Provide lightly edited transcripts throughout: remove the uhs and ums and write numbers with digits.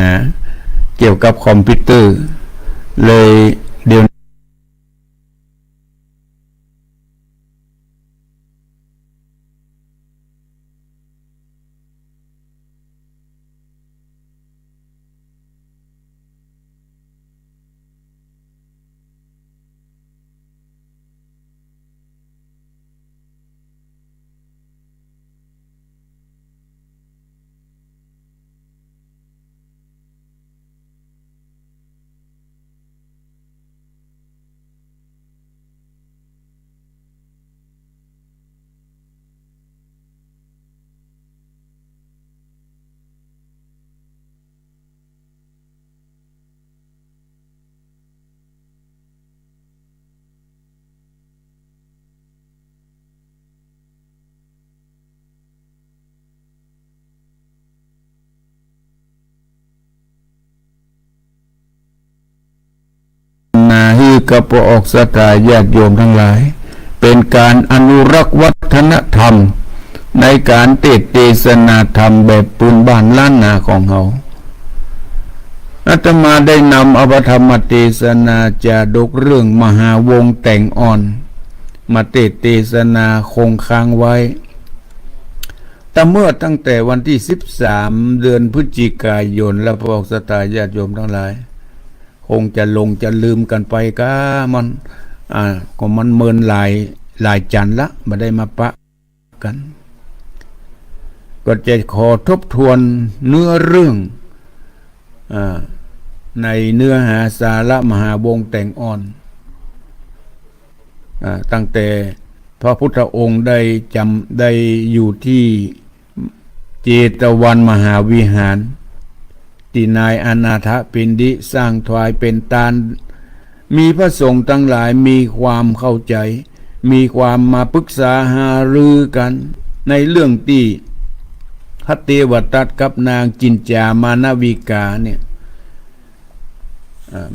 าเกี่ยวกับคอมพิวเตอร์เลยเดี๋ยวกระโปออกสตาญาติโยมทั้งหลายเป็นการอนุรักษ์วัฒนธรรมในการเทศนาธรรมแบบปืนบ้านล้านนาของเขาอาตมาได้นำอภิธรรมเทศนาจาดกเรื่องมหาวงศ์แต่งอ่อนมาเทศนาคงค้างไว้แต่เมื่อตั้งแต่วันที่13เดือนพฤศจิกายนและพวกสตาญาติโยมทั้งหลายคงจะลืมกันไปก็มันก็มันเมินหลายจันละมาได้มาปะกันก็จะขอทบทวนเนื้อเรื่องในเนื้อหาสาระมหาวงศ์แต่งอ่อนตั้งแต่พระพุทธองค์ได้อยู่ที่เจตวันมหาวิหารที่นายอนาถปิณฑิสร้างถวายเป็นทานมีพระสงฆ์ทั้งหลายมีความเข้าใจมีความมาปรึกษาหารือกันในเรื่องที่พระเทวทัตกับนางจินจามานวิกาเนี่ย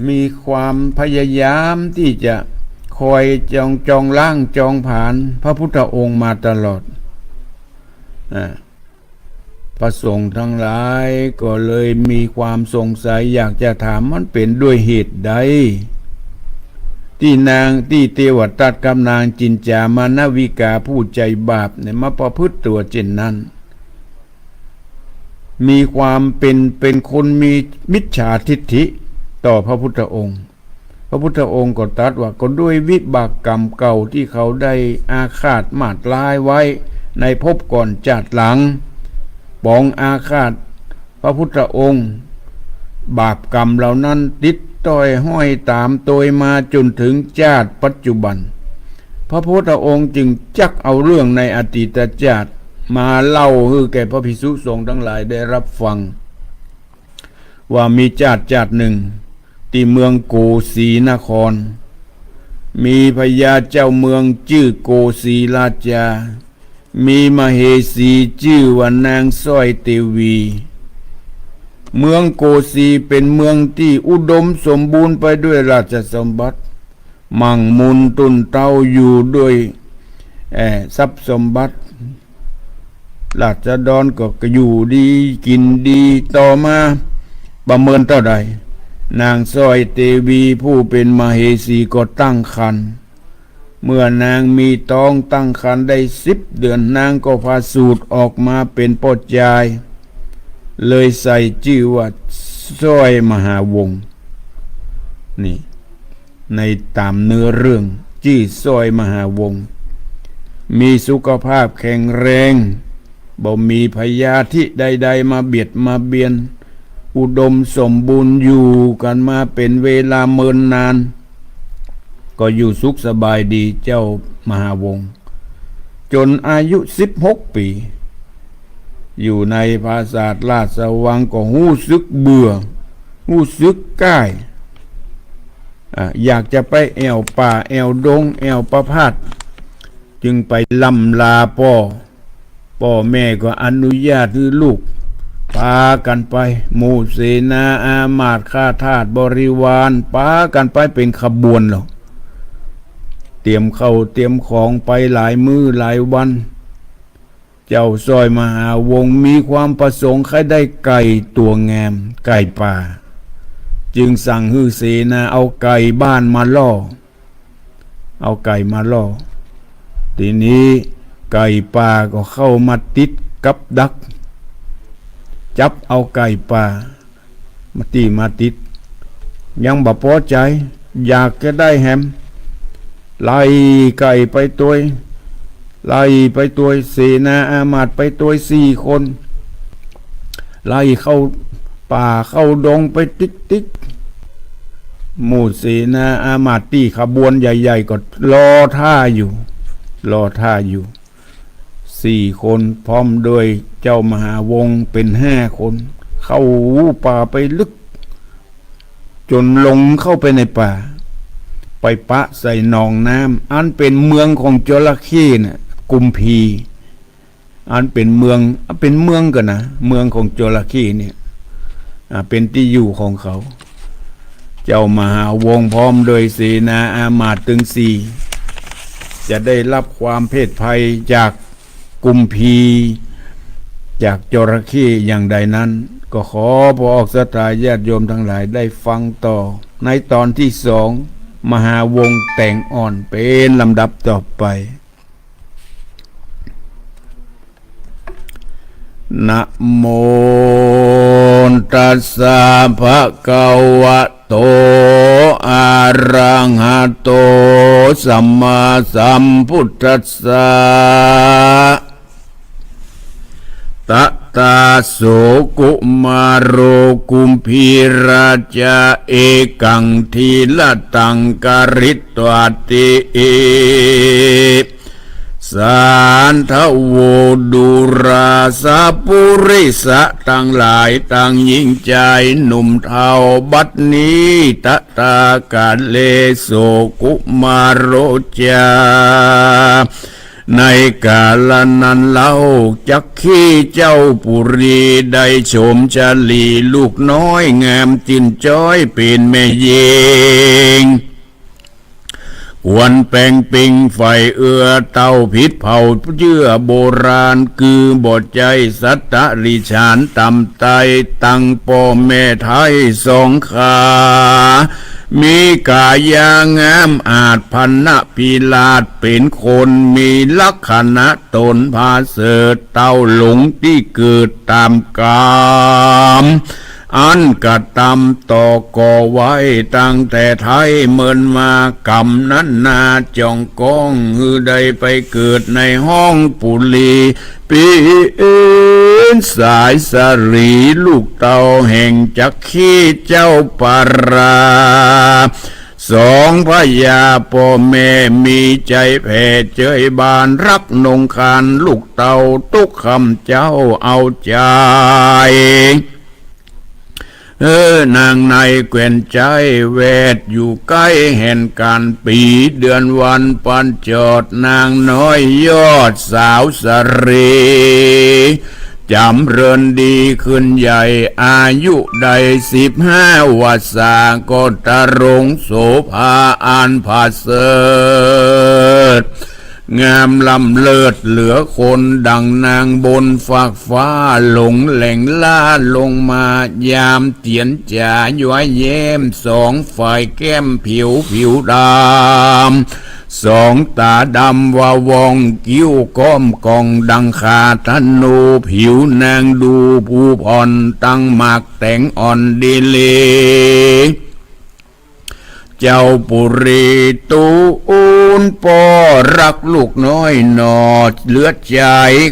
มีความพยายามที่จะคอยจองล้างจองผ่านพระพุทธองค์มาตลอดพระสงฆ์ทั้งหลายก็เลยมีความสงสัยอยากจะถามมันเป็นด้วยเหตุใดที่เทวทัตกับนางจินจามานวิกาผู้ใจบาปเนี่ยมาประพฤติตัวเช่นนั้นมีความเป็นคนมีมิจฉาทิฏฐิต่อพระพุทธองค์พระพุทธองค์ก็ตรัสว่าก็ด้วยวิบากกรรมเก่าที่เขาได้อาฆาตมาตร้ายไว้ในภพก่อนชาติหลังปองอาฆาตพระพุทธองค์บาปกรรมเหล่านั้นติดต้อยห้อยตามตัวมาจนถึงชาติปัจจุบันพระพุทธองค์จึงจักเอาเรื่องในอดีตชาติมาเล่าให้แก่พระภิกษุสงฆ์ทั้งหลายได้รับฟังว่ามีชาติหนึ่งที่เมืองโกสีนครมีพญาเจ้าเมืองชื่อโกสีราชามีมเหสีชื่อว่านางสร้อยเทวีเมืองโกสีเป็นเมืองที่อุดมสมบูรณ์ไปด้วยราชสมบัติมั่งมูลตุนเต้าอยู่ด้วยทรัพย์สมบัติราษฎรก็อยู่ดีกินดีต่อมาประเมินเท่าใดนางสร้อยเทวีผู้เป็นมเหสีก็ตั้งครรภ์เมื่อนางมีท้องตั้งครรภ์ได้10 เดือนนางก็พาสูตรออกมาเป็นพ่อชายเลยใส่ชื่อว่าสร้อยมหาวงศ์นี่ในตามเนื้อเรื่องชื่อสร้อยมหาวงศ์มีสุขภาพแข็งแรงบ่มีพยาธิใดๆมาเบียดมาเบียนอุดมสมบูรณ์อยู่กันมาเป็นเวลาเมินนานก็อยู่สุขสบายดีเจ้ามหาวงศ์จนอายุ16 ปีอยู่ในปราสาทราชวังก็หู้สึกเบื่อหู้สึกก้ายอยากจะไปแอวป่าแอวดงแอวประพาสจึงไปล่ำลาพ่อแม่ก็อนุญาตให้ลูกพากันไปหมู่เสนาอามาตย์ข้าทาสบริวารพากันไปเป็นขบวนหรอกเตรียมเข้าเตรียมของไปหลายมื้อหลายวัน เจ้าซอยมหาวงศ์มีความประสงค์ให้ได้ไก่ตัวงามไก่ป่าจึงสั่งฮือเสนาเอาไก่บ้านมาล่อทีนี้ไก่ป่าก็เข้ามาติดกับดักจับเอาไก่ป่ามาติดยังบ่พอใจอยากจะได้แฮมไล่ไก่ไปตัวเสนาอามาตย์ไปตัว4 คนไล่เข้าป่าเข้าดงไปติ๊กหมู่เสนาอามาตย์ที่ขบวนใหญ่ๆก็รอท่าอยู่4 คนพร้อมด้วยเจ้ามหาวงศ์เป็น5 คนเข้าป่าไปลึกจนลงเข้าไปในป่าไปปะใส่หนองน้ำอันเป็นเมืองของจระเข้น่ะกุมพีอันเป็นเมืองกันนะเมืองของจระเข้เนี่ยเป็นที่อยู่ของเขาเจ้ามหาวงศ์พร้อมโดยเสนาอามาตย์ถึง4จะได้รับความเพศภัยจากกุมพีจากจระเข้อย่างใดนั้นก็ขอพระออกศรัทธาญาติโยมทั้งหลายได้ฟังต่อในตอนที่2มหาวงศ์แต่งอ่อนเป็นลำดับต่อไปนะโมตัสสะภะคะวะโตอะระหะโตสัมมาสัมพุทธัสสะตะตาโสกุมาโรกุมพีราชาเอกังทีละตังกริตวติสานทโวดุราสาปุริสะตั้งหลายตั้งยิ่งใจหนุ่มเทาบัดนี้ตะตากาเลโสกุมาโรจาในกาลนั้นเล่าจักขี้เจ้าปุรีได้ชมชาลีลูกน้อยงามจินจ้อยเป็นแม่เยงวันแปลงปิงไฟเอื้อเต้าผิดเผาเยื่อโบราณคือบทใจสัตตริชานตำไตตั้งพ่อแม่ไทย2 ขามีกายางามอาจพันนพิลาศเป็นคนมีลักษณะตนพาเสดเต้าหลงที่เกิดตามกามอันกระทำต่อก่อไว้ตั้งแต่ไทยเมินมากรรมนั้นนาจองก้องฮือใดไปเกิดในห้องปุลีเป็นสายสรีลูกเต่าแห่งจักขี้เจ้าปารา2 พญาพ่อแม่มีใจแผ่เจยบานรักนงคานลูกเต่าทุกคำเจ้าเอาใจนางในแกว่นใจแวดอยู่ใกล้แห่งการปีเดือนวันปันจอดนางน้อยยอดสาวสรีจำเริญดีขึ้นใหญ่อายุใด15 วัษาก็ตะรงโสภาอานผาเสดงามลำเลิศเหลือคนดังนางบนฝากฟ้าหลงแหล่งล่าลงมายามเตียนจ่าย้อยแย้ม2 ฝ่ายแก้มผิวดำ2 ตาดำว่าวองกิ้วก้อมกองดังขาธนูผิวนางดูผู้ผ่อนตั้งหมากแต่งอ่อนดีเลเจ้าปุรีตูนปอรักลูกน้อยหนอเลือดใจ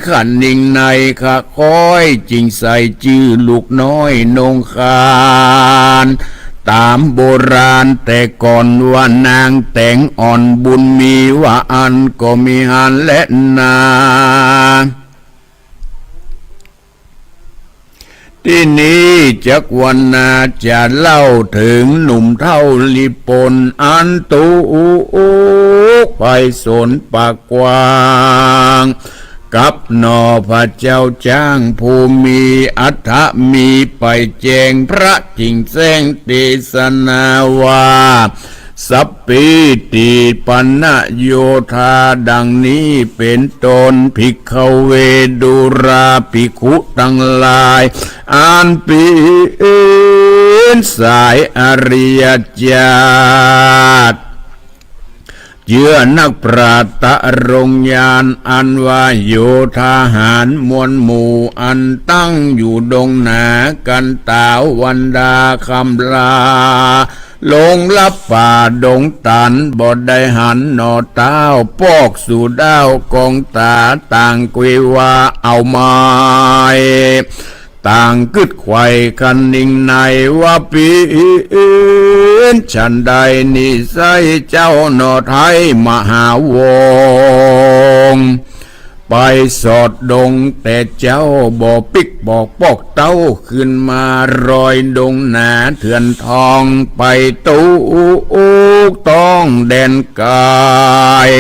ขันนิ่งในข้าคอยจริงใส่ชื่อลูกน้อยนงคานตามโบราณแต่ก่อนว่านางแต่งอ่อนบุญมีว่าอันก็มีหันและนาที่นี้จักวันนาจะเล่าถึงหนุ่มเท่าลิปนอันตูไปสนปากกว้างกับนอพระเจ้าจ้างผู้มีอัฏฐมีไปแจงพระจิงแสงเทศนาว่า สัพพิติปันนโยธาดังนี้เป็นตนภิกขเวดุราภิกขุทั้งหลายอันเป็นสายอริยเจ้าเยื่อนักปราตะรงญาณอันว่าโยธาหารมวลหมู่อันตั้งอยู่ดงหนากันตาวันดาคำลาลงลับป่าดงตันบ่ได้หันหนอเต้าปอกสู่ดาวกองตาต่างกุยว่าเอาไม้ต่างกึดไข่กันนิ่งในว่าปีนฉันใดนิสัยเจ้าหนอไทยมหาวงไปสอดดงแต่เจ้าบ่ปิกบอกปอกเต้าขึ้นมารอยดงหนาเถื่อนทองไปตู้ต้องแดนกาย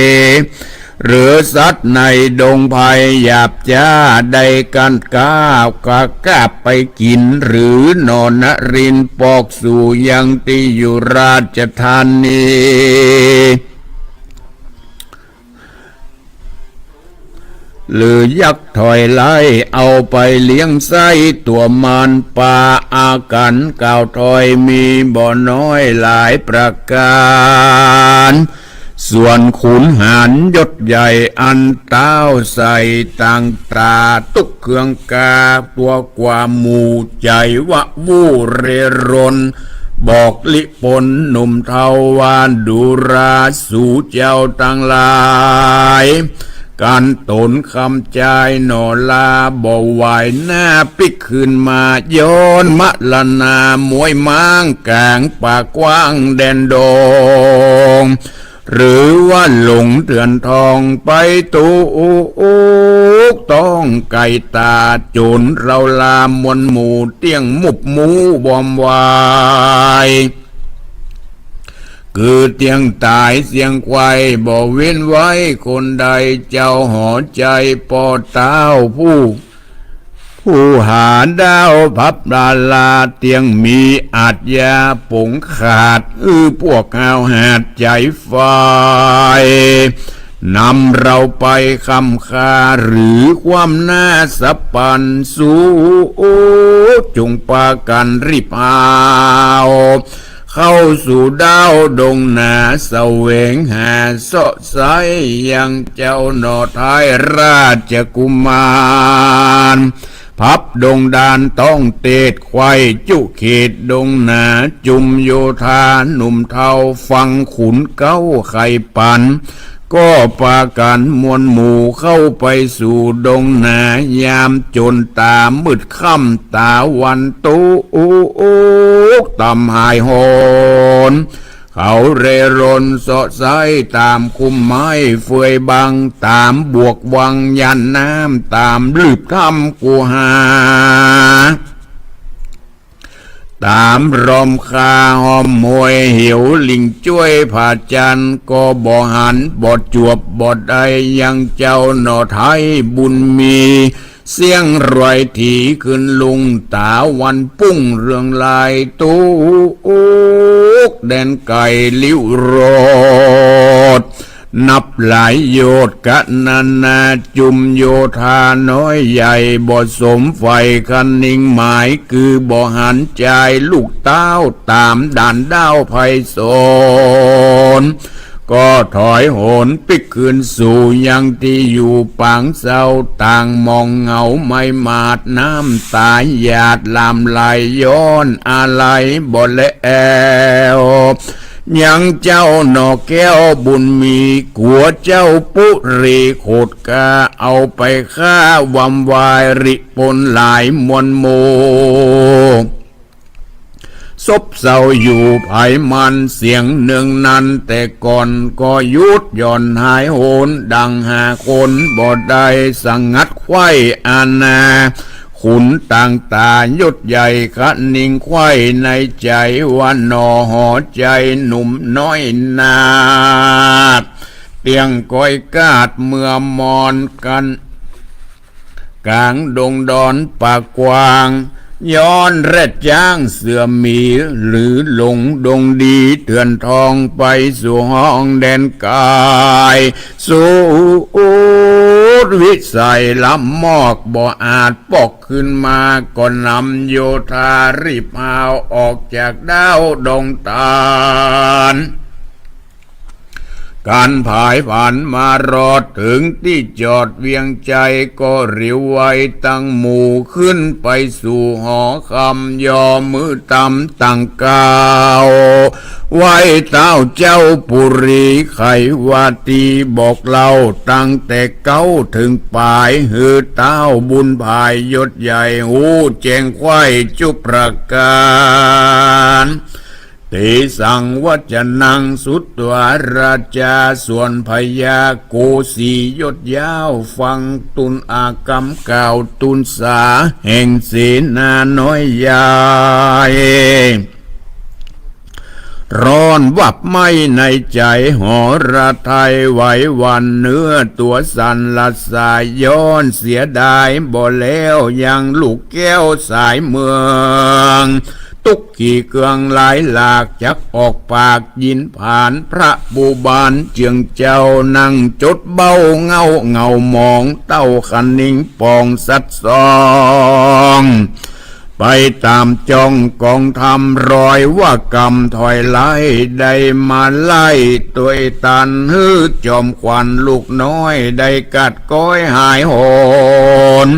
หรือสัตว์ในดงภัยหยาบจ้าได้กันก้าวกะกาบไปกินหรือนอนรินปอกสู่ยังติอยู่ราชธานีหรือยักษ์ถอยไล่เอาไปเลี้ยงไส้ตัวมารป่าอากันก่าวถอยมีบ่อน้อยหลายประการส่วนขุนหารยศใหญ่อันเต้าใส่ต่างตราตุกเครื่องกาตัวกว่าหมู่ใจวะวูเรรนบอกลิปนหนุ่มเทาวานดูราสู่เจ้าตั้งหลายการตนคำใจหนอลาบ่ไหวหน้าปิกขึ้นมาย้อนมะละนามวยม้างกลางป่ากว้างแดนดงหรือว่าหลงเถื่อนทองไปตูต้องไก่ตาโจรเราลามวลหมู่เตี้ยงมุบมูบอมวายคือเตียงตายเสียงควายบ่เว้นไว้คนใดเจ้าหอใจปอเต้าผู้หาดาวพับดาลาเตียงมีอาจยาผงขาดพวกเอาหาดใจไฟนำเราไปคำคาหรือความหน้าสับปันสู้จงปากันรีบเอาเข้าสู่ดาวดงนาเสวงหาเสาะไซยังเจ้าหนอไทยราชกุมารพับดงดานต้องเตดไข่จุเขตดงนาจุมโยธาหนุ่มเทาฟังขุนเก้าไข่ปันก็ปากันมวลหมู่เข้าไปสู่ดงนายามจนตามืดค่ำตาวันตุต่ำหายโหนเขาเรรนเสาะไซตามคุมไม้เฟยบังตามบวกวังยันน้ำตามลืบทำกูหาตามรอมคาหอมมวยหิวลิงจ้วยผาจันก็บ่หันบ่จวบบ่ได้ยังเจ้าหนอไทยบุญมีเสียงรอยถีขึ้นลุงตาวันปุ้งเรื่องลายตู้แดนไก่ลิ้วโรดนับหลายโยดกะนานาจุมโยธาน้อยใหญ่บ่สมไฟคันนิ่งหมายคือบ่หันใจลูกเต้าตามด่านดาวไพศาลก็ถอยโหนปิกคืนสู่ยังที่อยู่ปางเศร้าต่างมองเงาไม่มาดน้ำตาหยาดลามไหลย้อนอะไรบ่แล้วยังเจ้าหนอแก้วบุญมีกัวเจ้าปุรีโคดกาเอาไปฆ่าวำวายริปนหลายมวลโมซบเศร้าอยู่ภายมันเสียงหนึ่งนั้นแต่ก่อนก็ยุดย่อนหายโหนดังหาคนบ่ได้สังงัดไข่อาณาขุนต่างตายศใหญ่คะนิ่งไข่ในใจว่านอหอใจหนุ่มน้อยนาเตียงก้อยกาดเมื่อมอนกันกลางดงดอนปากกวาง ย้อนแรดจ้างเสื่อมมีหรือหลงดงดีเถื่อนทองไปสู่ห้องแดนกายสู่วิสัยลำมอกบ่อาจปอกขึ้นมาก่อนนำโยธารีบเอาออกจากดาวดงตาลการผายผ่านมารอดถึงที่จอดเวียงใจก็ริ้วไว้ตั้งหมู่ขึ้นไปสู่หอคำยอมือตำตั้งกาวไว้เต้าเจ้าปุรีไขวาตีบอกเล่าตั้งแต่เก้าถึงปลายหือเต้าบุญภายยศใหญ่หูแจงไข่จุประการตีสั่งว่าจะนั่งสุดตัวราชาส่วนพญาโกสียศยาวฟังตุนอากรรมกล่าวตุนสาแห่งเสนาน้อยใหญ่ร้อนวับไม่ในใจหอระไทยไหววันเนื้อตัวสันละสายย้อนเสียดายบ่แล้วยังลูกแก้วสายเมืองตุกขี่เกลืองหลายหลากจักออกปากยินผ่านพระบูบาลเจียงเจ้านั่งจดเบ้าเงามองเต้าคันนิ่งปองสัดซองไปตามจ้องกองทำรอยว่ากรรมถอยไล่ได้มาไล่ตัวตันฮือจอมควันลูกน้อยได้กัดก้อยหายโหน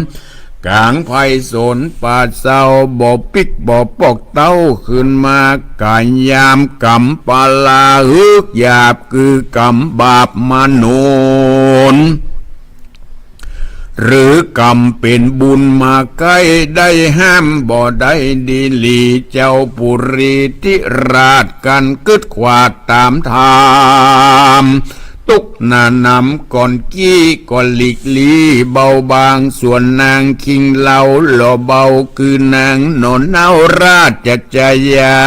กลางไพศาลป่าเศร้าบ่ปิกบ่ปอกเต้าขึ้นมากายยามกรรมปาลาฮึกหยาบคือกรรมบาปมนุษย์หรือกรรมเป็นบุญมาใกล้ได้ห้ามบ่ได้ดีลีเจ้าปุรีทิราชกันกึดขวาดตามธรรมตุกนานำก่อนกี้ก่อนหลีกลีเบาบางส่วนนางคิงเหลาหล่อเบาคือนางนนเนาราชจยา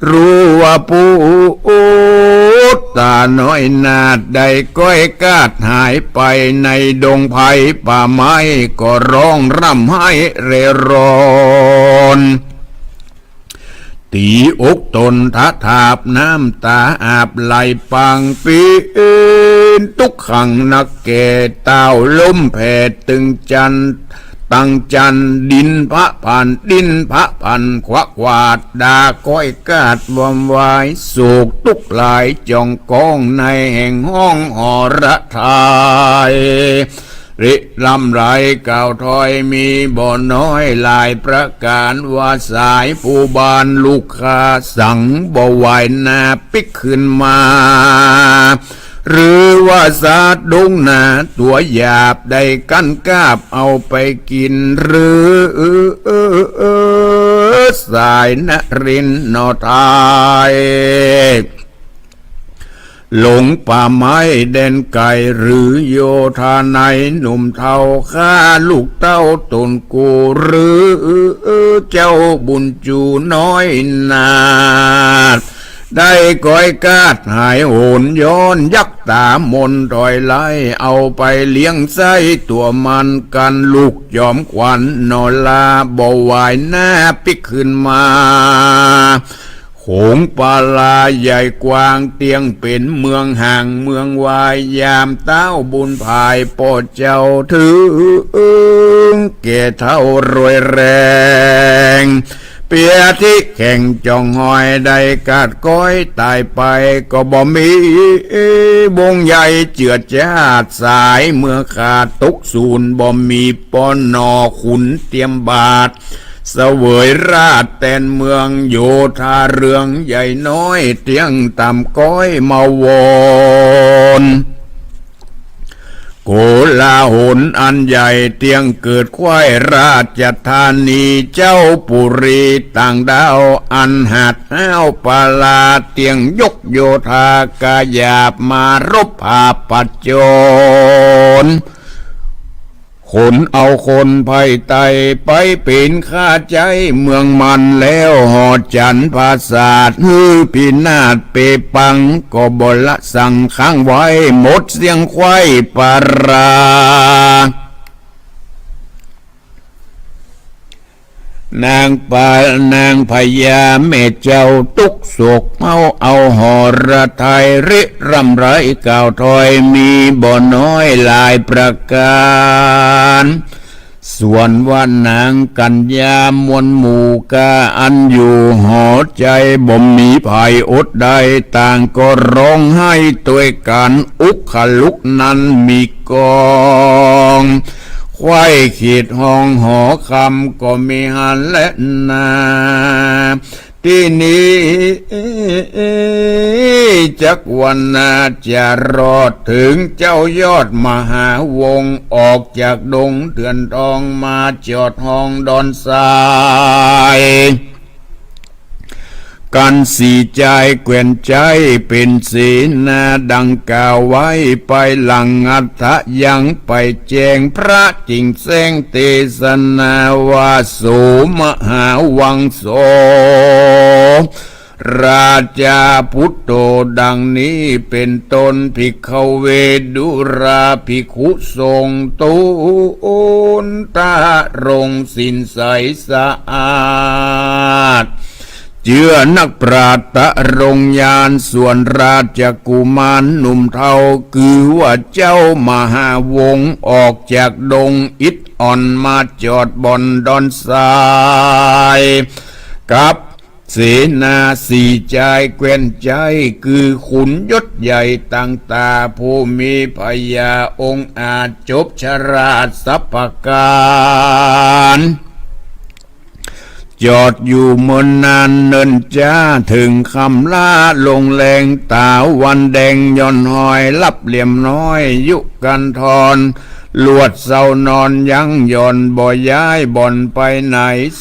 รู้ว่าผู้ตาน้อยนาดใดก้อยกาดหายไปในดงไผ่ป่าไม้ก็ร้องร่ำไห้เร่ร่อนตีอกตนทัดทาบน้ำตาอาบไหลปังปีนทุกขังนักเกเต้าล้มแผ่ตึงจันตั้งจันดินพระผ่านดินพระพันขวะขวาดดาก้อยกาดวมวายโศกทุกหลายจองกองในแห่งห้องหอระทายริลำไรก่าวถอยมีบ่อน้อยหลายประการว่าสายผู้บานลูกค้าสั่งบ่ไหวนาปิกขึ้นมาหรือว่าสาดดงนาตัวหยาบได้กันกาบเอาไปกินหรือสายนรินนอทายหลงป่าไม้แดนไก่หรือโยธาในหนุ่มเทาฆ่าลูกเต้าตนกูหรือเจ้าบุญจูน้อยนาได้ก้อยกาดหายโหนย้อนยักตามนถอยไล่เอาไปเลี้ยงไส้ตัวมันกันลูกยอมขวัญนอลาบ่วายหน้าปิกขึ้นมาโขงปาลาใหญ่กว้างเตียงเป็นเมืองห่างเมืองวายยามเต้าบุญภายปอดเจ้าถือแก่เท่ารวยแรงเปียที่แข่งจองหอยได้กาดก้อยตายไปก็บ่มีวงใหญ่เจือดจาดสายเมื่อขาดตกศูนย์บ่มีปอนนอขุนเตรียมบาทเสวยราชแตนเมืองโยธาเรืองใหญ่น้อยเตียงต่ำก้อยมาวอนโกลาหลอันใหญ่เตียงเกิดควายราชธานีเจ้าปุรีต่างดาวอันหัดห้าวปาลาเตียงยกโยธากาหยาบมารบภาปัจโจรขนเอาคนภัยไตไปเป็นข้าใจเมืองมันแล้วหอดจันภาษาทฮือพินาศเปปังก็บละสั่งข้างไว้หมดเสียงควายปารา นางปานางพญาแม่เจ้าตุกโศกเอาหอระไทยริรำไรก่าวถอยมีบ่อน้อยหลายประการส่วนว่านางกัญญามวลหมู่กาอันอยู่หอใจบ่มีภัยอดใดต่างก็ร้องให้ตัวกันอุกขลุกนั้นมีกองควายขีดห้องหอคำก็มีหันและนาที่นี้จักวันนาจะรอดถึงเจ้ายอดมหาวงออกจากดงเถื่อนทองมาจอดห้องดอนทรายกันสีใจเกวียนใจเป็นศีนาดังกล่าวไว้ไปหลังอัฏฐยังไปแจงพระจิงแสงเทศนาวาโสมหาวังโสราชาพุทโธดังนี้เป็นต้นภิกขเวดุราภิกขุทรงตูนตารงสินใสสะอาดเจือนักปราตะรงยานส่วนราชกุมารหนุ่มเทาคือว่าเจ้ามหาวงออกจากดงอิฐอ่อนมาจอดบนดอนทรายกับเสนาสีใจเกวียนใจคือขุนยศใหญ่ต่างตาผู้มีพญาองค์อาจจบชราสัพพการจอดอยู่เมื่อนานเนินจ้าถึงคำล่าลงแรงตาวันแดงย่อนหอยลับเหลี่ยมน้อยยุกันทอนลวดเศร้านอนยังย่อนบ่ย้ายบ่อนไปไหน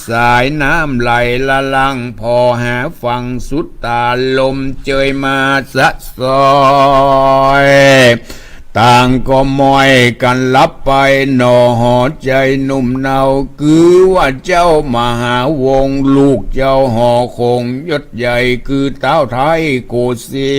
สายน้ำไหลละลังพอหาฟังสุดตาลมเจยมาสะซอยต่างก็มอยกันลับไปหน่อหอใจหนุ่มเนาคือว่าเจ้ามหาวงลูกเจ้าหอคงยศใหญ่คือเต้าไทยโกสี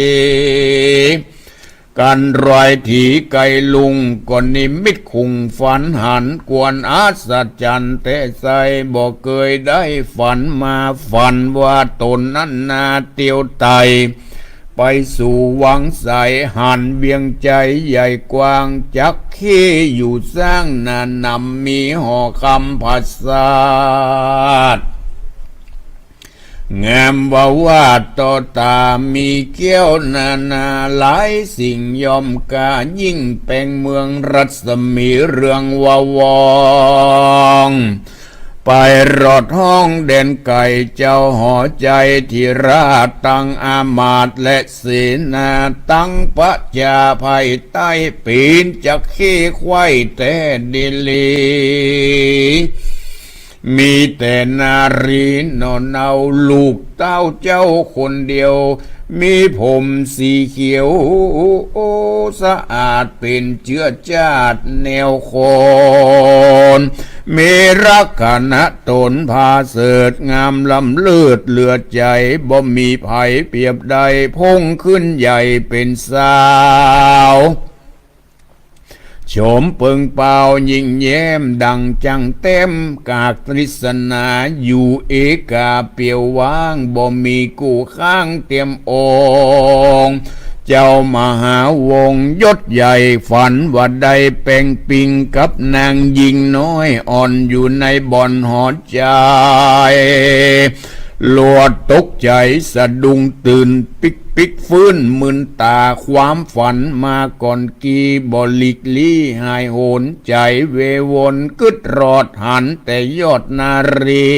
กันรอยถีไกลุงก่อนนิมิตคุงฝันหันกวนอาศจรรย์แต่ใสบอกเคยได้ฝันมาฝันว่าตนนั้นนาเตียวไตไปสู่วังใสหันเบียงใจใหญ่กว้างจักขี้อยู่สร้างนานำมีห่อคำภาษาดงามว่าต่อตามีเกี้ยวนาหลายสิ่งยอมกายิ่งแปลงเมืองรัศมีเรืองวาวองไปรอดห้องเด่นไก่เจ้าหอใจที่ราตั้งอามาตและเสนาตั้งพระจาภัยใต้ปีนจักขี้ควายแต่ดิลีมีแต่นารีนอนเอาลูกเต้าเจ้าคนเดียวมีผมสีเขียวสะอาดเป็นเชื้อชาติแนวคนมีรักขณะตนพาเสดงามลำเลือดเลือดใจบ่มีภัยเปรียบใดพงขึ้นใหญ่เป็นสาวโฉมเปิงเป่ายิ่งแย้มดังจังเต็มกากตริศนาอยู่เอกาเปียวว่างบ่มีกูข้างเตรียมองเจ้ามหาวงยศใหญ่ฝันว่าได้แป่งปิงกับนางหญิงน้อยอ่อนอยู่ในบ่อนหอใจหลวดตกใจสะดุ้งตื่นปิกฟื้นมึนตาความฝันมาก่อนกีบลิกลี่หายโหนใจเววนกึดรอดหันแต่ยอดนารี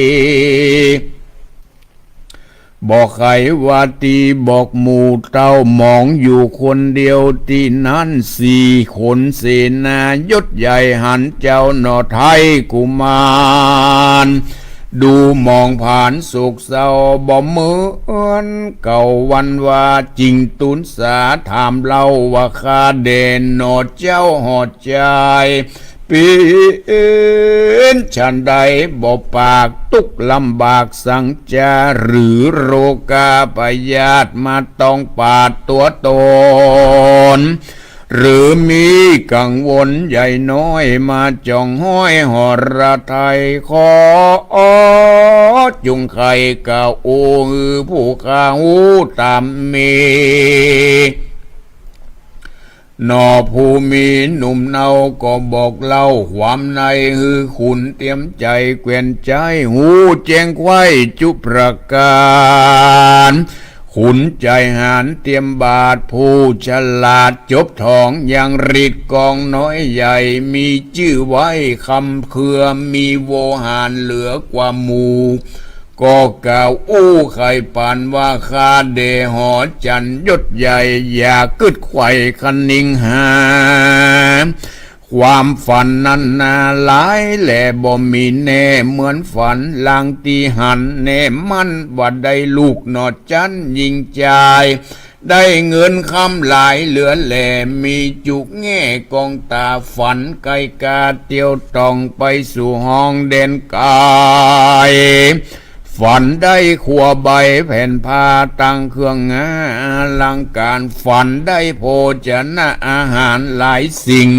บอกใครว่าตีบอกหมู่เต้ามองอยู่คนเดียวที่นั้นสี่คนเสนายศใหญ่หันเจ้าหนอไทยกุมารดูมองผ่านสุขเศร้าบ่เหมือนเก่าวันว่าจริงตุนสาถามเล่าว่าข้าเด่นหนอเจ้าหอดใจปีนฉันใดบ่ปากตุกลำบากสังจาหรือโรกาพยาธิมาต้องปาดตัวตนหรือมีกังวลใหญ่น้อยมาจ้องห้อยหอระไทยขอ จงใครกล่าวโอ้ผู้ข้าหูตามเมนอผู้มีหนุ่มเนาก็บอกเล่าความในฮือคุณเตรียมใจเกวียนใจหูแจ้งไว้จุประการขุนใจหานเตรียมบาทผู้ฉลาดจบทองอย่างรีดกองน้อยใหญ่มีชื่อไว้คำเครือมีโวหารเหลือกว่าหมู่ก็กล่าวอู้ไข่ปานว่าคาเดหอจันยศใหญ่อย่ากึดไข่คันนิงหาความฝันนั้นนาหลายแหล่บ่มีแน่เหมือนฝันลางตีหันแน่มันว่าได้ลูกนอดจันยิงใจได้เงินคำหลายเหลือแหล่มีจุกแง่กองตาฝันไกลกาเตียวตองไปสู่ห้องเด่นกายฝันได้ขัวใบแผ่นผ้าตั้งเครื่องงาลังการฝันได้โภชนะอาหารหลายสิ่ง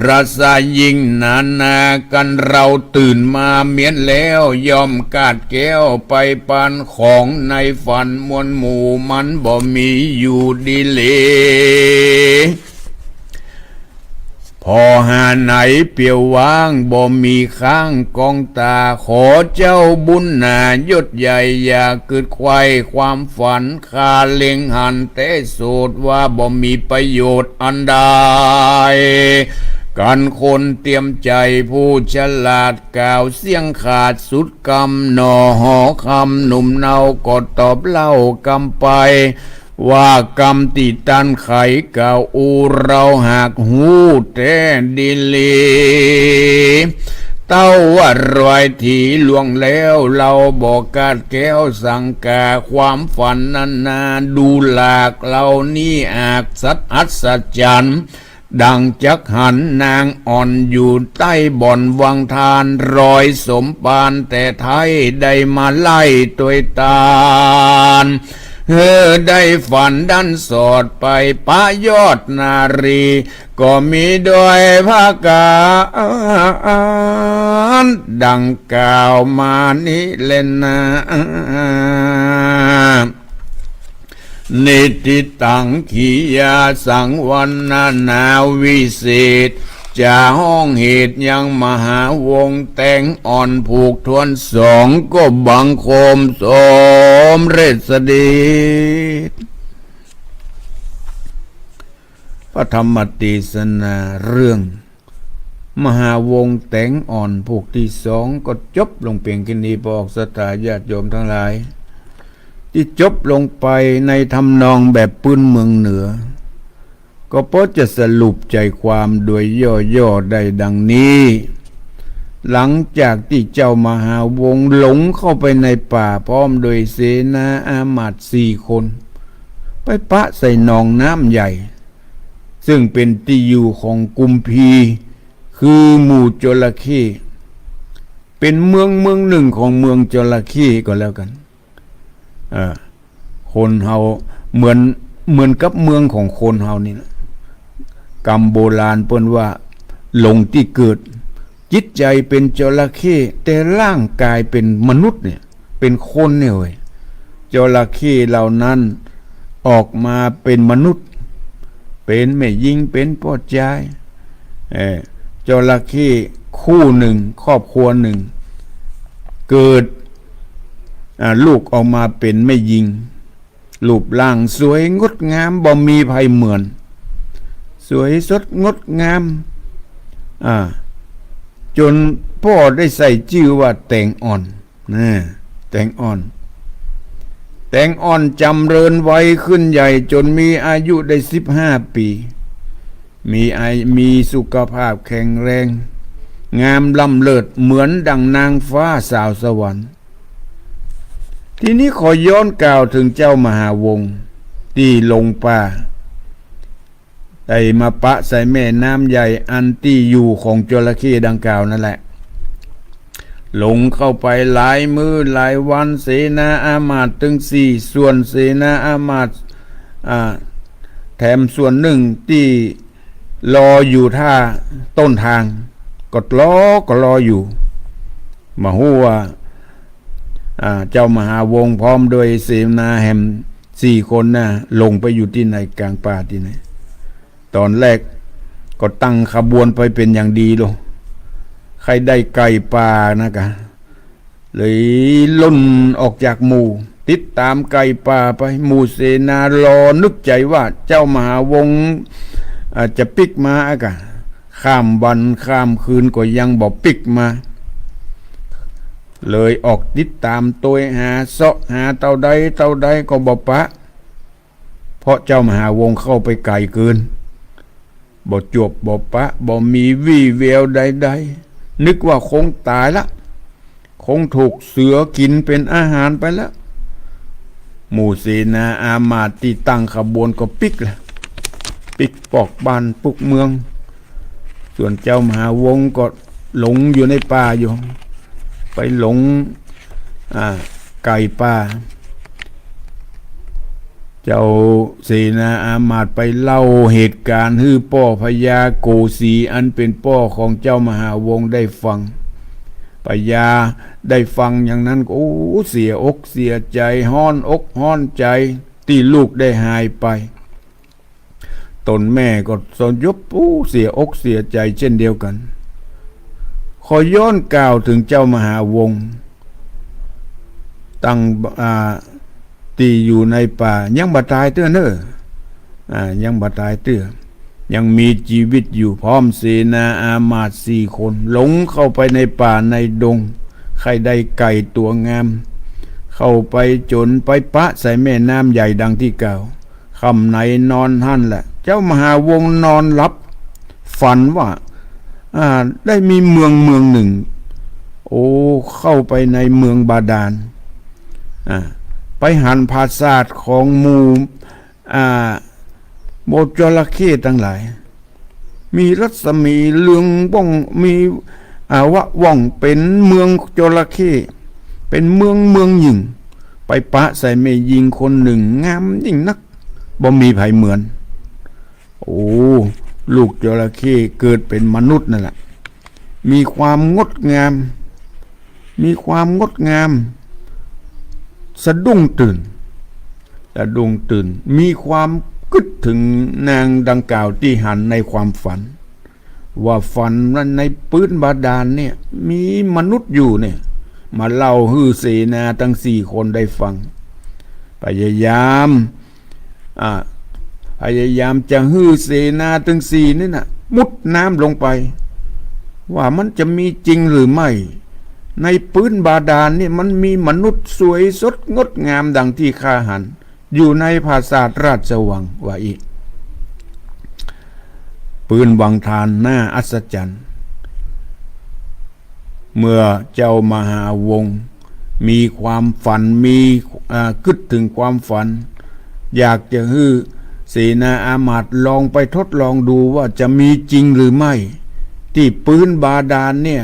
รัศยิ่งนานากันเราตื่นมาเมียนแล้วยอมกาดแก้วไปปานของในฝันมวลหมู่มันบ่มีอยู่ดีเลยพอหาไหนเปียวว่างบ่มีข้างกองตาขอเจ้าบุญนายศใหญ่อย่าเกิดควายความฝันคาเล็งหันแต่โสดว่าบ่มีประโยชน์อันใดกันคนเตรียมใจผู้ฉลาดกล่าวเสียงขาดสุดกำหนอหอคำหนุ่มเนาก็ตอบเล่ากำไปว่ากรรมติตันไขเก่าอูเราหากหูแต่ดิลีเต้าว่ารอยถีลวงแล้วเราบอกกาดแก้วสังกาความฝันนั้นนาดูหลากเรานี่อาจสัตอัศจรรย์ดังจักหันนางอ่อนอยู่ใต้บ่อนวังทานรอยสมปานแต่ไทยได้มาไล่ตัวตาลได้ฝันดันสอดไปป้ายอดนารีก็มีโดยภาคการดังกล่าวมานี้เล่นนะนิติตังขียาสังวันนาวิเศษจะห้องเหตุยังมหาวงแต่งอ่อนผูกทวนสองก็บังคมสมเรศดีพระธรรมเทศนาเรื่องมหาวงแต่งอ่อนผูกที่สองก็จบลงเพียงแค่นี้พอออกศรัทธาญาติโยมทั้งหลายที่จบลงไปในทำนองแบบปืนเมืองเหนือก็เพราะจะสรุปใจความโดยย่อๆได้ดังนี้หลังจากที่เจ้ามหาวงหลงเข้าไปในป่าพร้อมโดยเสนาอามาตย์4 คนไปปะใส่หนองน้ำใหญ่ซึ่งเป็นที่อยู่ของกุมพีคือหมู่จระเข้เป็นเมืองหนึ่งของเมืองจระเข้ก็แล้วกันคนเฮาเหมือนกับเมืองของคนเฮานี่นะกรรมโบราณเปิ้นว่าหลงที่เกิดจิตใจเป็นจระเข้แต่ร่างกายเป็นมนุษย์เนี่ยเป็นคนเนี่ยเว้ยจระเข้เหล่านั้นออกมาเป็นมนุษย์เป็นแม่หญิงเป็นพ่อชายจระเข้คู่หนึ่งครอบครัวหนึ่งเกิดลูกออกมาเป็นแม่หญิงรูปร่างสวยงดงามบ่มีภัยเหมือนสวยสดงดงามจนพ่อได้ใส่ชื่อว่าแตงอ่อนแตงอ่อนจำเริญไว้ขึ้นใหญ่จนมีอายุได้15 ปีมีสุขภาพแข็งแรงงามล้ำเลิศเหมือนดังนางฟ้าสาวสวรรค์ทีนี้ขอย้อนกล่าวถึงเจ้ามหาวงที่ลงป่าได้มาปะใส่แม่น้ำใหญ่อันที่อยู่ของจระเข้ดังกล่าวนั่นแหละลงเข้าไปหลายมื้อหลายวันเสนาอามาตย์ถึง4 ส่วนเสนาอามาตย์แถมส่วนหนึ่งที่รออยู่ท่าต้นทางก็รออยู่ มาฮู้ว่าเจ้ามหาวงศ์พร้อมโดยเสนาแห่ม4 คนน่ะลงไปอยู่ที่ไหนกลางป่าที่ไหนตอนแรกก็ตั้งขบวนไปเป็นอย่างดีโลใครได้ไก่ป่านะกะเลยล่นออกจากหมู่ติดตามไก่ป่าไปหมู่เสนารอนึกใจว่าเจ้ามหาวงศ์จะปิกมาอากะข้ามวันข้ามคืนก็ยังบ่ปิกมาเลยออกติดตามตัวหาเสาะหาเต่าใดก็บ่ปะเพราะเจ้ามหาวงศ์เข้าไปไกลเกินบ่จวบบ่ปะบ่มีวี่แววใดๆนึกว่าคงตายละคงถูกเสือกินเป็นอาหารไปแล้วหมู่เสนาอามาตย์ที่ตั้งขบวนก็ปิกละปิกปอกบ้านปุกเมืองส่วนเจ้ามหาวงศ์ก็หลงอยู่ในป่าอยู่ไปหลงไก่ป่าเจ้าเสนาอามาตย์ไปเล่าเหตุการณ์ให้พ่อพญาโกสีอันเป็นพ่อของเจ้ามหาวงศ์ได้ฟังพญาได้ฟังอย่างนั้นโอ้เสียอกเสียใจห้อนอกห้อนใจที่ลูกได้หายไปตนแม่ก็สยบเสียอกเสียใจเช่นเดียวกันขอย้อนกล่าวถึงเจ้ามหาวงศ์ตั้งตีอยู่ในป่ายังบ่ตายเตื้อเน้อยังบ่ตายเตื้อยังมีชีวิตอยู่พร้อมเสนาอามาตย์4 คนหลงเข้าไปในป่าในดงใครได้ไก่ตัวงามเข้าไปจนไปปะใส่แม่น้ำใหญ่ดังที่กล่าวค่ำไหนนอนหั่นแหละเจ้ามหาวงศ์นอนหลับฝันว่าได้มีเมืองหนึ่งเข้าไปในเมืองบาดาลไปหันภาษาทของหมู่โบจระเข้ทั้งหลายมีรัศมีเลืองว่องมีวะว่องเป็นเมืองจระเข้เป็นเมืองหญิงไปปะใส่แม่หญิงคนหนึ่งงามยิ่งนักบ่มีไผเหมือนลูกจระเข้เกิดเป็นมนุษย์นั่นแหละมีความงดงามสะดุ้งตื่นมีความคิดถึงนางดังกล่าวที่หันในความฝันว่าฝันว่าในพื้นบาดาลเนี่ยมีมนุษย์อยู่เนี่ยมาเล่าฮือเสนาทั้ง4 คนได้ฟังพยายามจะฮือเสนาทั้ง4นี่น่ะมุดน้ำลงไปว่ามันจะมีจริงหรือไม่ในพื้นบาดาลนี่มันมีมนุษย์สวยสดงดงามดังที่ข้าหันอยู่ในปราสาทราชวังว่าอีกปืนวังทานน่าอัศจรรย์เมื่อเจ้ามหาวงศ์มีความฝันมีคิดถึงความฝันอยากจะฮือเสนาอามาตย์ลองไปทดลองดูว่าจะมีจริงหรือไม่ที่พื้นบาดาลเนี่ย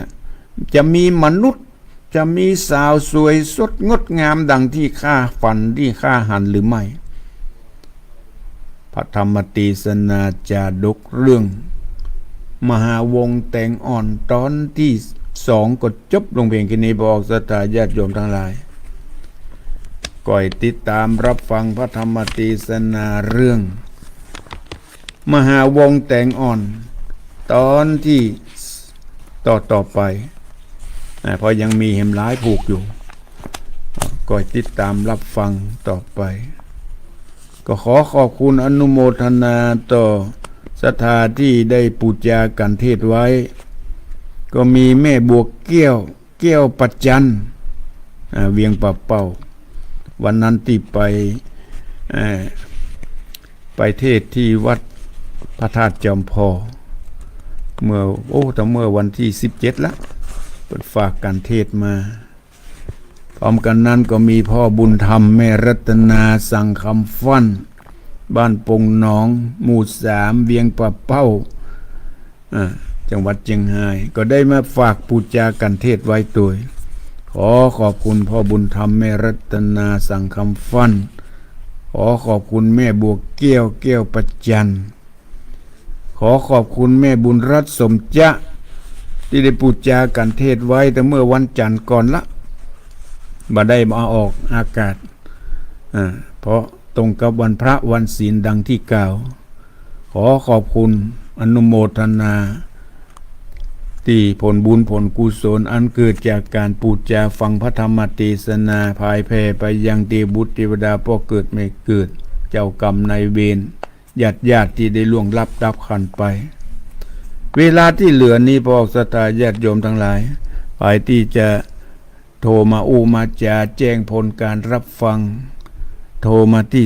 จะมีมนุษย์จะมีสาวสวยสดงดงามดังที่ข้าฝันที่ข้าหันหรือไม่พระธรรมเทศนาจาดกเรื่องมหาวงศ์แต่งอ่อนตอนที่2ก็จบลงเพียงแค่นี้บอกศรัทธาญาติโยมทั้งหลายก่อยติดตามรับฟังพระธรรมเทศนาเรื่องมหาวงศ์แต่งอ่อนตอนที่ต่อไปเพราะยังมีเหมร้ายผูกอยู่ก็ติดตามรับฟังต่อไปก็ขอขอบคุณอนุโมทนาต่อศรัทธาที่ได้ปูจากันเทศไว้ก็มีแม่บวกแก้วปัจจันเวียงป่าเป้าวันนั้นที่ไปเทศที่วัดพระธาตุจอมพอเมื่อวันที่17ละเปิดฝากการเทศมาพร้อมกันนั้นก็มีพ่อบุญธรรมแม่รัตนาสั่งคำฟั่นบ้านปงหนองหมู่3เวียงป่าเป้าจังหวัดเชียงรายก็ได้มาฝากปูจากันเทศไว้ตัวขอขอบคุณพ่อบุญธรรมแม่รัตนาสั่งคำฟั่นขอขอบคุณแม่บวกแก้วปัจจันขอขอบคุณแม่บุญรัตน์สมจะ ที่ได้พูดจากันเทศไว้แต่เมื่อวันจันทร์ก่อนละบ่ได้มาออกอากาศเพราะตรงกับวันพระวันศีลดังที่กล่าวขอขอบคุณอนุโมทนาที่ผลบุญผลกุศลอันเกิดจากการพูดจาฟังพระธรรมเทศนาภายแผ่ไปยังเทพบุตรเทวดาพ่อเกิดไม่เกิดเจ้ากรรมนายเวรญาติที่ได้ล่วงลับดับขันไป เวลาที่เหลือนี้พวกศรัทธาญาติโยมทั้งหลายฝ่ายที่จะโทรมามาจาแจ้งผลการรับฟังโทรมาที่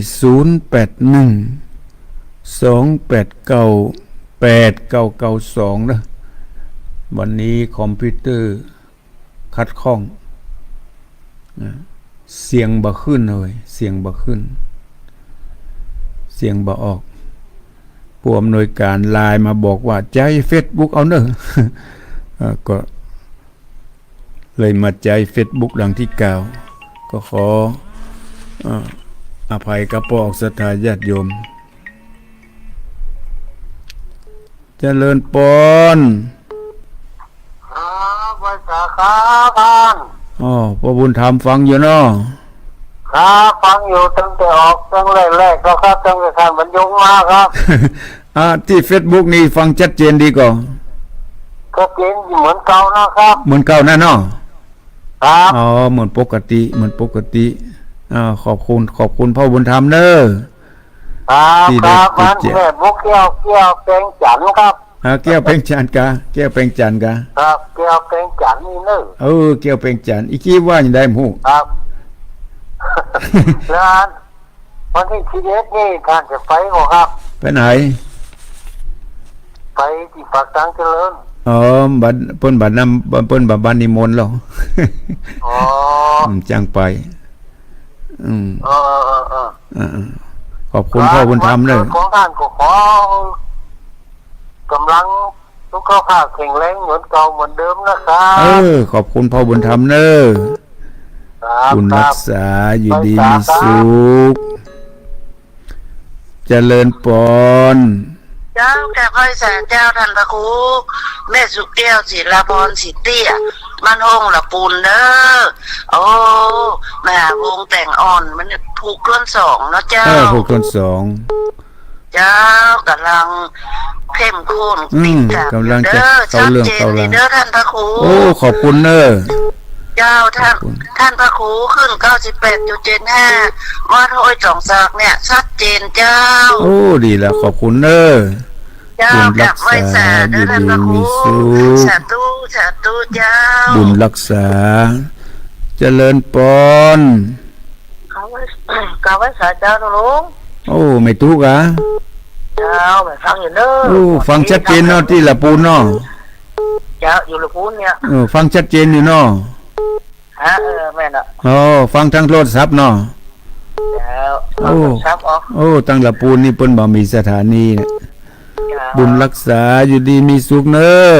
0812898992นะวันนี้คอมพิวเตอร์คัดข้องเสียงบ่ขึ้นเลยเสียงบ่ขึ้นเสียงบ่ออกผู้อำนวยการไลน์มาบอกว่าใจ Facebook เอาเนอะ ก็เลยมาใจ Facebook ดังที่กล่าวก็ขออภัยกับพวกศรัทธาญาติโยมเจริญปนภาษาครับท่านพระบุญธรรมฟังอยู่เนาะครับฟังอยู่ตั้งแต่ออกตั้งแรกๆก็ครับตั้งแต่ท่านบรรยงมาครับที่ Facebook นี่ฟังชัดเจนดีกว่าก็เจนเหมือนเก่านะครับเหมือนเก่าแน่เนาะครับเหมือนปกติขอบคุณพ่อบุญธรรมเด้อครับมันแม่บุกแก้วแปลงจันครับแก้วเพ่งจันกะแก้วเพ่งจันกะครับแก้วแปลงจันนี่เนอะแก้วเพ่งจันอีกกี้ว่าอย่างไรหมู่ครับแล้ววันที่11นี่ท่านจะไปบ่ครับไปไหนไปที่ปากทางเจริญบัดเพิ่นบัดนำเพิ่นบัดบ้านนิมนต์หรอจังไปขอบคุณพ่อบุญธรรมเลยของท่านก็ขอกำลังสุขภาพแข็งแรงเหมือนเก่าเหมือนเดิมนะครับขอบคุณพ่อบุญธรรมเนอะบุญรักษาอยู่ดีมีสุขเจริญปนเจ้าแก่พ่อยแสนเจ้าท่านพระครูแม่สุแก้วศิลาพรสิเตี้ยมันห้องละปูนเด้อแม่วงแต่งอ่อนมันผูกต้น2เนาะเจ้าผูกต้น2เจ้ากำลังเข้มข้นติดตามกำลังจะเข้าเรื่องเข้าราวเด้อท่านพระครูขอบคุณเนอะเจ้าท่านพระครูขึ้น 98.75 วัดห้วยจ่องซากเนี่ยชัดเจนเจ้าดีแล้วขอบคุณเนอะเจ้ากับไว้สาเด้อท่านพระครูสาธุเจ้าบุญรักษาเจริญปนกาไว้สาเจ้าลุงไม่ทุกข์เจ้าไม่ฟังอยู่เนอะฟังชัดเจนเนาะที่ละปูนเนาะเจ้าอยู่ละปูนเนี่ยฟังชัดเจนอยู่เนาะแม่น่ะฟังทางโทรศัพท์เนาะครับตั้งละปูนนี่เปิ้นบ่มีสถานีนะบุญรักษาอยู่ดีมีสุขเนอะ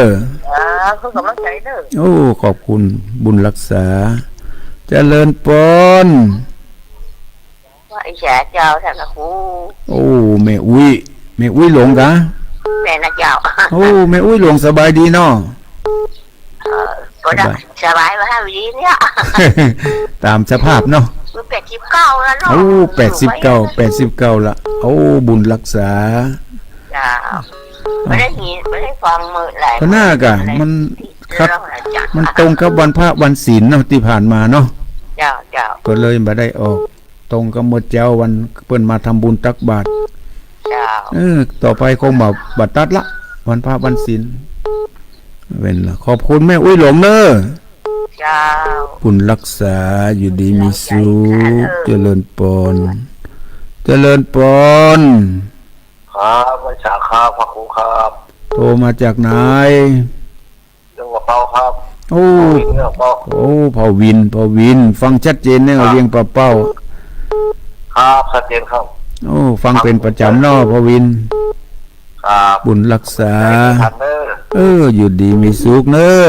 เขากำลังใจเนอะขอบคุณบุญรักษาเจริญปนว่าไอ้แฉเจ้าท่านนะครูแม่อุ้ยหลงกะแม่นะเจ้าแม่อุ้ยหลงสบายดีเนาะก็ได้สบายมาให้ดีเนี่ยตามสภาพเนาะ89แล้วเนาะ89ละบุญรักษาไม่ได้ยินไม่ได้ฟังมือไหลก็น่ากะมันตรงกับวันพระวันศีลเนาะที่ผ่านมาเนาะก็เลยมาได้ออกตรงกับหมดเจ้าวันเพิ่นมาทำบุญตักบาตรต่อไปคงบัดตัดละวันพระวันศีลเว้นละขอบคุณแม่อุ้ยหลงเนอะบุญรักษาอยู่ดีมีสุขเจริญปนครับวิชาครับพระครูครับโทรมาจากไหนเรื่องเป้าครับพอวินฟังชัดเจนเนี่ยเรียงเป้าครับชัดเจนครับฟังเป็นประจำเนาะพอวินบุญรักษาอยู่ดีมีสุขเนอะ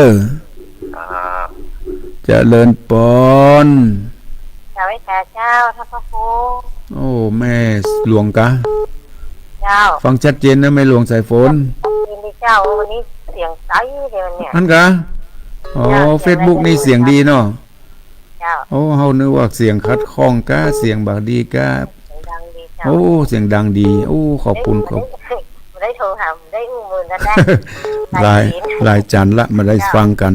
เจริญปนสวัสดีเจ้าท่านพระครูแม่หลวงกะเจ้าฟังชัดเจนนะแม่หลวงสายฝนเจ้าวันนี้ เสียงใสเดี๋ยวเนี่ย นั่นกะอ๋อ Facebook นี่เสียงดีเนาะ เจ้า โอ้เฮานึกว่าเสียงคัดข้องกะเสียงบากดีกะ เสียงดังดีเจ้า โอ้เสียงดังดีโอ้ขอบคุณครับ ได้โทรหาได้อู้มือกันได้ หลายจันทร์ละมาได้ฟังกัน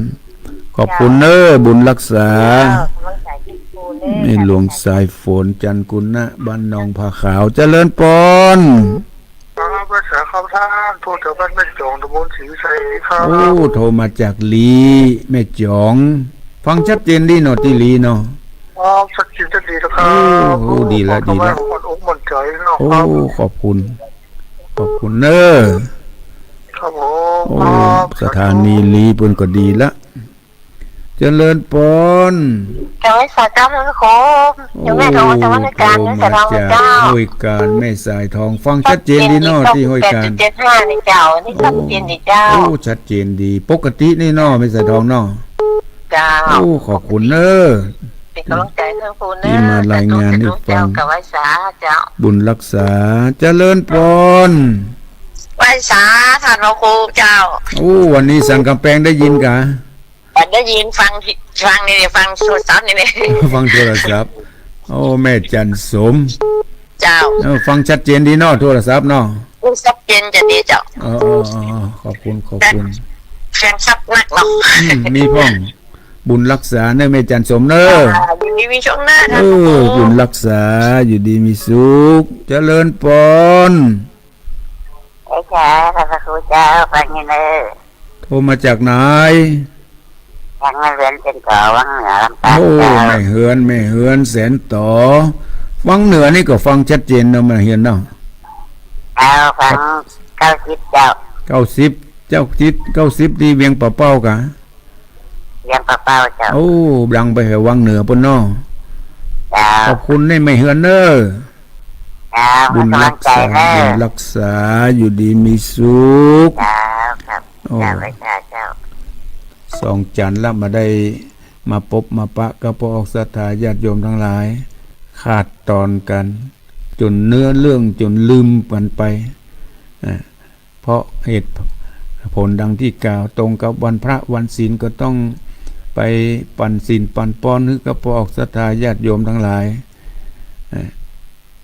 ขอบคุณเน้อบุญรักษา มันใส่ที่ปูเด้ ในหลวงสายฝนจันทร์กุณนะบ้านหนองผาขาวเจริญปอน ครับภาษาคำท่านโทรจากบ้านแม่จงตำบลศรีชัยครับ โอ้โทรมาจากลีแม่จอง ฟังชัดเจนดีเนาะที่ลีเนาะ อ๋อสักจิตจะดีนะครับ โอ้ดีละดีละ คนอกมันใจเนาะ โอ้ ครับ ขอบคุณ ขอบคุณเน้อ ครับผม โอ้สถานีลีเพิ่นก็ดีละเจริญปอน จังไม่สาเจ้าทั้งคมยังแม่โทรจังวันการยังสะดอง จาก เจ้า ห้วยการแม่สายทองฟังชัดเจนดีเนาะที่ห้วยการ 8.75ในเจ้านี่ชัดเจนดีเจ้า โอ้ชัดเจนดี ปกตินี่เนาะแม่สายทองเนาะ เจ้า โอ้ขอบคุณเน้อ เป็นกำลังใจเพื่อนคุณนะ ที่มารายงานให้ฟัง เจ้ากับไว้สาเจ้า บุญรักษาเจริญปอน ไหว้สาท่านพระครูเจ้า โอ้วันนี้สันกำแพงได้ยินกะ แต่ได้ยินฟังนี่ฟังโทรศัพท์นี่ ฟังโทรศัพท์โอ้แม่จันสม เจ้า ฟังชัดเจนดีเนาะโทรศัพท์เนาะ ลูกซับเย็นจะดีเจ้า ขอบคุณขอบคุณ แฟนซับนักเนาะ มีพ่องบุญรักษาเน้อแม่จันสมเน้อ ยินดีมีช่วงหน้า เอ ท่านพระครู อบุญรักษาอยู่ดีมีสุขเจริญปอน ไอ้จ้าพระครูเจ้าฟังยังไง โทรมาจากไหน ยังไม่เรียนเป็นก่อวังเหนือลำปาง โอ้ เจ้า ไม่เฮือนแสนต่อฟังเหนือนี่ก็ฟังชัดเจนเนาะมาเห็นเนาะ เจ้าฟังเก้าสิบเจ้า 90เจ้าทิศ90ที่เวียงป่าเป้ากะ เรียนเป้าๆเจ้า โอ้ดังไปเหวังเหนือปุ่นเนาะ เจ้า ขอบคุณในไม่เฮือนเน้อ เจ้า บุญ กำลั รั ง ก ใจ ษา เด้อ บุญรักษาอยู่ดีมีสุข เจ้าครับ โอ้ เจ้าไปเจ้าเจ้า สองจันทร์แล้วมาได้มาพบมาปะกับพวกออกศรัทธาญาติโยมทั้งหลาย ขาดตอนกัน จนเนื้อเรื่องจนลืมกันไปเพราะเหตุผลดังที่กล่าวตรงกับวันพระวันศีลก็ต้องไปปั่นศีลปั่นป้อนให้กับพวกออกศรัทธาญาติโยมทั้งหลาย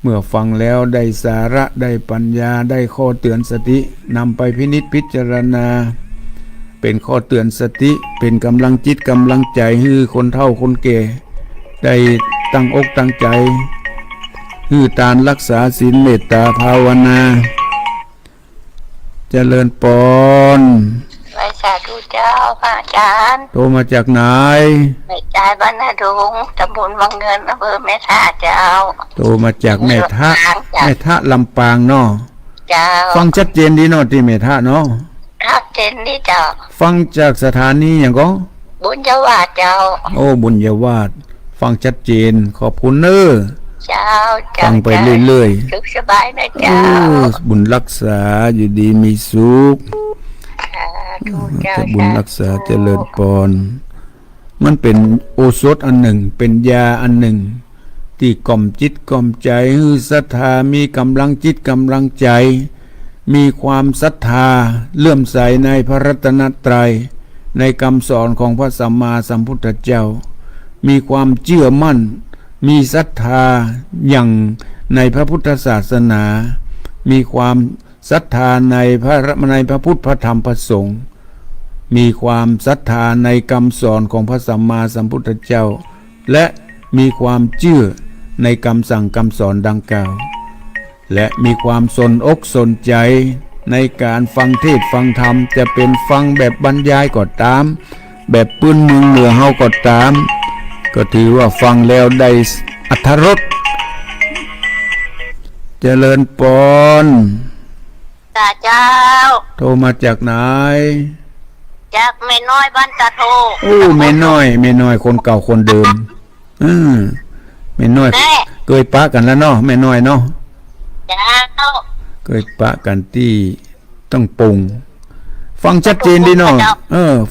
เมื่อฟังแล้วได้สาระได้ปัญญาได้ข้อเตือนสตินำไปพินิจพิจารณา เป็นข้อเตือนสติเป็นกำลังจิตกำลังใจให้คนเฒ่าคนแก่ได้ตั้งอกตั้งใจให้ตานรักษาศีลเมตตาภาวนาเจริญปอน ไว้สาธุเจ้าพระอาจารย์ โทรมาจากไหน แม่จ่ายบ้านนาดุงตำบลวังเงินอำเภอแม่ท่าเจ้า โทรมาจากแม่ทะลำปางเนาะ เจ้า ฟังชัดเจนดีเนาะที่แม่ทะเนาะ ทักเจนนี่เจ้า ฟังจากสถานีอย่างก็ บุญเจ้าวาดเจ้า โอ้บุญญาวาสฟังชัดเจนขอบคุณเน้อ เจ้าเจ้า ฟังไปเรื่อย สุขสบายนะ ๆ เจ้า บุญรักษาอยู่ดีมีสุข สาธุเจ้า จะบุญรักษาเจริญปอนมันเป็นโอสถอันหนึ่งเป็นยาอันหนึ่ง ที่กล่อมจิตกล่อมใจให้ศรัทธามีกำลังจิตกำลังใจ มีความศรัทธาเลื่อมใสในพระรัตนตรัยในคำสอนของพระสัมมาสัมพุทธเจ้า มีความเชื่อมั่น มีศรัทธาอย่างในพระพุทธศาสนา มีความศรัทธาในพระพุทธพระธรรมพระสงฆ์มีความศรัทธาในคำสอนของพระสัมมาสัมพุทธเจ้า และมีความเชื่อในคำสั่งคำสอนดังกล่าว และมีความสนอกสนใจในการฟังเทศน์ฟังธรรมจะเป็นฟังแบบบรรยายก็ตาม แบบปื้นเมืองเหนือเฮาก็ตาม ก็ถือว่าฟังแล้วได้อรรถรสเจริญปอน ตาเจ้า โทรมาจากไหน จากแม่น้อยบ้านตาโท โอ้แม่น้อยคนเก่าคนเดิมแม่น้อย แม่ เคยปะกันแล้วเนาะแม่น้อยเนาะ เจ้า เคยปะกันที่ต้องปรุงฟังชัดเจนดีเนาะ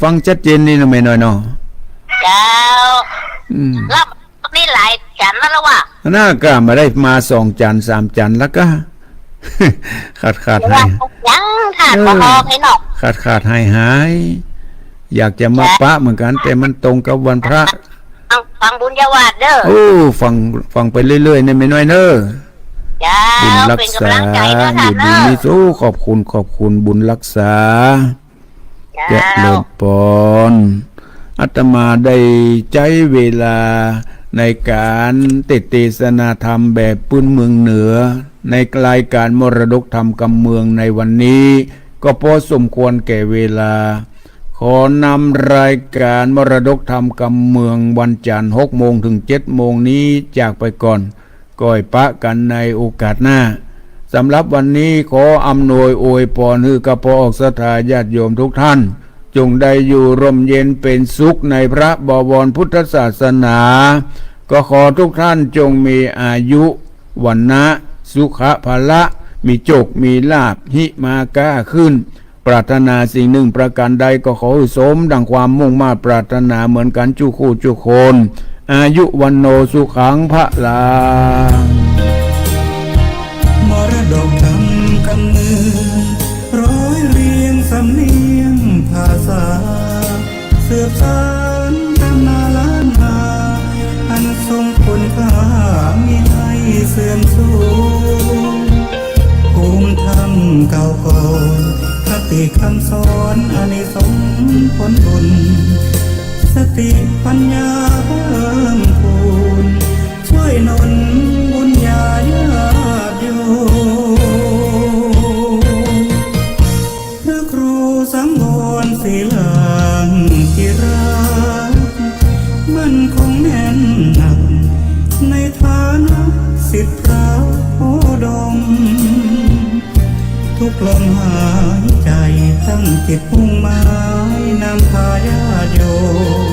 ฟังชัดเจนดีเนาะแม่น้อยเนาะ เจ้า อืม รับนี่หลายจันแล้ววะ น่ากล้ามาได้มา2 จาน 3 จานแล้วก็ ขาด ว่า ให้ ยังถาดบ่พอให้หนอก ขาดหายอยากจะมาปะเหมือนกัน แต่มันตรงกับวันพระ ฟังบุญญาวาสเด้อ โอ้ฟังไปเรื่อยๆเนี่ยไม่น้อยเนอะ จ้า บุญรัก เป็น ษาก ำลังใจเด้อ อ ท่า ยู่ น ดี เด้อ มีสู้ขอบคุณบุญรักษาเจะ จ้า เลิศปอนอาตมาได้ใจเวลาในการเทศนาธรรมแบบพื้นเมืองเหนือ ในรายการมรดกธรรมกำเมืองในวันนี้ ก็พอสมควรแก่เวลา ขอนำรายการมรดกธรรมกำเมืองวันจันทร์6 โมงถึง 7 โมงนี้จากไปก่อนก่อยปะกันในโอกาสหน้าสำหรับวันนี้ขออำนวยอวยพรให้กับพ่อออกศรัทธาญาติโยมทุกท่าน จงได้อยู่ร่มเย็นเป็นสุขในพระบวรพุทธศาสนา ก็ขอทุกท่านจงมีอายุวันนะสุขภละ มีโจกมีลาภหิมาก้าขึ้น ปรารถนาสิ่งหนึ่งประการใดก็ขอให้สมดังความมุ่งมาปรารถนาเหมือนกันจุคู่จุคน อายุวันโนสุขังพระลาง มรดกทำกำเนิดร้อยเรียงสำเนียงภาษาสืบสานตำนานล้านนาอันทรงคุณค่ามีให้เสื่อมสูงภูมิธรรมเก่าก่อนคติคำสอนอานิสงส์ผลบุญสติปัญญาเพิ่มพูนช่วยหนุนบุญญาญาติโยมพระครูสังวรศีลางที่รักมันคงแน่นหนักในฐานะศิษย์พระโอดมทุกลมหายใจตั้งจิตมุ่งหมายนำพาญาติโยม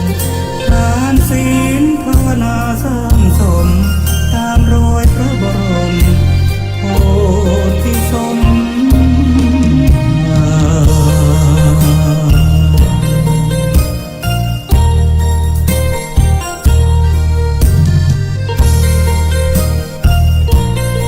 ทานศีล